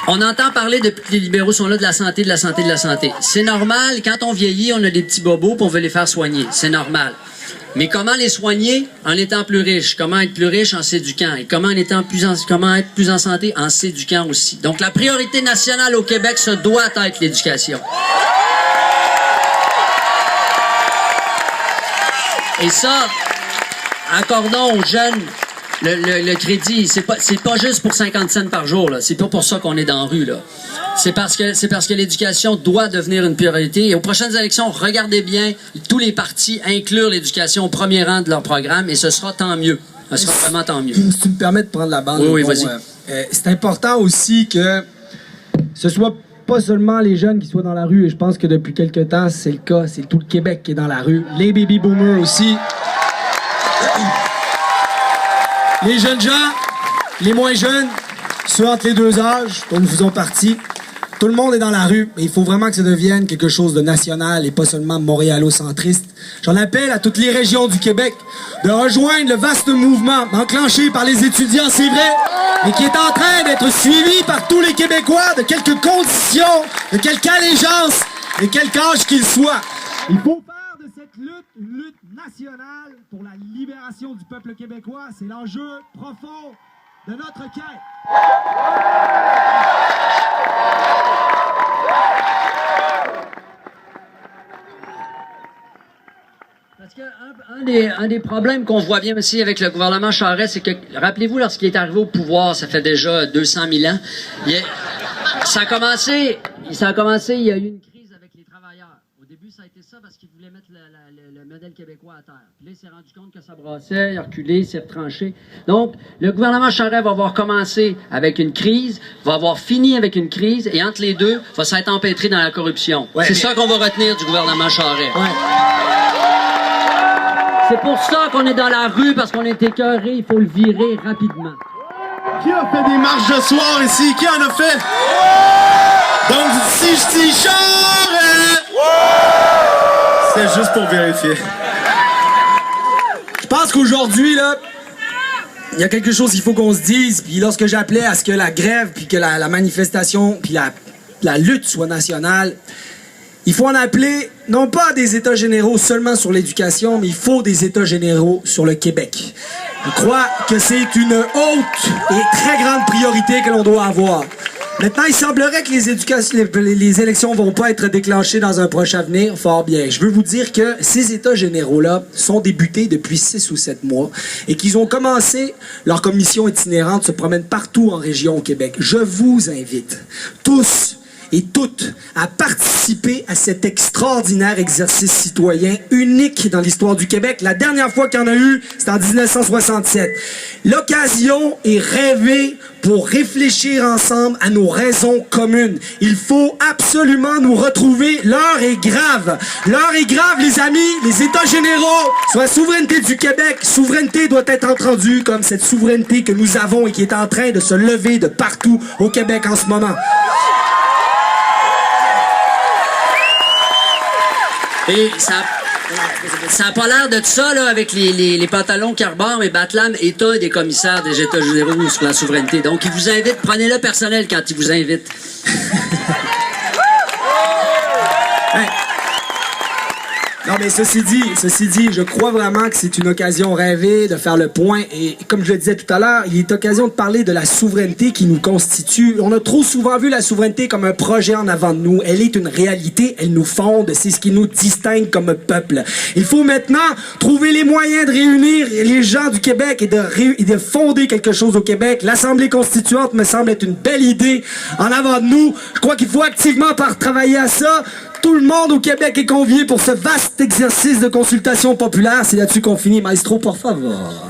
On entend parler depuis que les libéraux sont là de la santé, de la santé, de la santé. C'est normal, quand on vieillit, on a des petits bobos puis on veut les faire soigner. C'est normal. Mais comment les soigner en étant plus riche? Comment être plus riche en s'éduquant? Et comment être plus en santé en s'éduquant aussi? Donc la priorité nationale au Québec, ça doit être l'éducation. Et ça, accordons aux jeunes le crédit. C'est pas juste pour 50 cents par jour, là. C'est pas pour ça qu'on est dans la rue, là. C'est parce que l'éducation doit devenir une priorité. Et aux prochaines élections, regardez bien, tous les partis inclure l'éducation au premier rang de leur programme et ce sera tant mieux. Ce sera vraiment tant mieux. Si tu me permets de prendre la bande. Oui, vas-y. C'est important aussi que ce soit pas seulement les jeunes qui soient dans la rue, et je pense que depuis quelques temps, c'est le cas. C'est tout le Québec qui est dans la rue. Les baby boomers aussi. Les jeunes gens, les moins jeunes, ceux entre les deux âges, dont nous faisons partie. Tout le monde est dans la rue, mais il faut vraiment que ça devienne quelque chose de national et pas seulement montréalocentriste. J'en appelle à toutes les régions du Québec de rejoindre le vaste mouvement enclenché par les étudiants, c'est vrai, mais qui est en train d'être suivi par tous les Québécois, de quelque condition, de quelque allégeance, de quelque âge qu'ils soient. Il faut faire de cette lutte une lutte nationale pour la libération du peuple québécois. C'est l'enjeu profond de notre quête. Parce que un des problèmes qu'on voit bien aussi avec le gouvernement Charest, c'est que, rappelez-vous, lorsqu'il est arrivé au pouvoir, ça fait déjà 200 000 ans, ça a commencé, il y a eu une crise avec les travailleurs. Au début, ça a été ça parce qu'il voulait mettre le modèle québécois à terre. Puis là, il s'est rendu compte que ça brassait, il a reculé, il s'est retranché. Donc, le gouvernement Charest va avoir commencé avec une crise, va avoir fini avec une crise, et entre les deux, va s'être empêtré dans la corruption. Ouais, c'est ça qu'on va retenir du gouvernement Charest. Ouais. C'est pour ça qu'on est dans la rue, parce qu'on est écœuré, il faut le virer rapidement. Qui a fait des marches de soir ici? Qui en a fait? Donc, si je dis Charest! C'est juste pour vérifier. Je pense qu'aujourd'hui, là, il y a quelque chose qu'il faut qu'on se dise, puis lorsque j'appelais à ce que la grève, puis que la manifestation, puis la lutte soit nationale, il faut en appeler, non pas à des états généraux seulement sur l'éducation, mais il faut des états généraux sur le Québec. Je crois que c'est une haute et très grande priorité que l'on doit avoir. Maintenant, il semblerait que les élections vont pas être déclenchées dans un proche avenir. Fort bien. Je veux vous dire que ces états généraux-là sont débutés depuis 6 ou 7 mois et qu'ils ont commencé, leur commission itinérante se promène partout en région au Québec. Je vous invite tous et toutes à participer à cet extraordinaire exercice citoyen unique dans l'histoire du Québec. La dernière fois qu'il y en a eu, c'était en 1967. L'occasion est rêvée pour réfléchir ensemble à nos raisons communes. Il faut absolument nous retrouver. L'heure est grave. L'heure est grave, les amis. Les États généraux sur la souveraineté du Québec. Souveraineté doit être entendue comme cette souveraineté que nous avons et qui est en train de se lever de partout au Québec en ce moment. Et ça a pas l'air de ça, là, avec les pantalons Carbar, mais Batlam est un des commissaires des États généraux sur la souveraineté. Donc, il vous invite, prenez-le personnel quand il vous invite. Hey. Non, mais ceci dit, je crois vraiment que c'est une occasion rêvée de faire le point. Et comme je le disais tout à l'heure, il est occasion de parler de la souveraineté qui nous constitue. On a trop souvent vu la souveraineté comme un projet en avant de nous. Elle est une réalité, elle nous fonde, c'est ce qui nous distingue comme peuple. Il faut maintenant trouver les moyens de réunir les gens du Québec et de fonder quelque chose au Québec. L'Assemblée constituante me semble être une belle idée en avant de nous. Je crois qu'il faut activement travailler à ça. Tout le monde au Québec est convié pour ce vaste exercice de consultation populaire. C'est là-dessus qu'on finit. Maestro, por favor.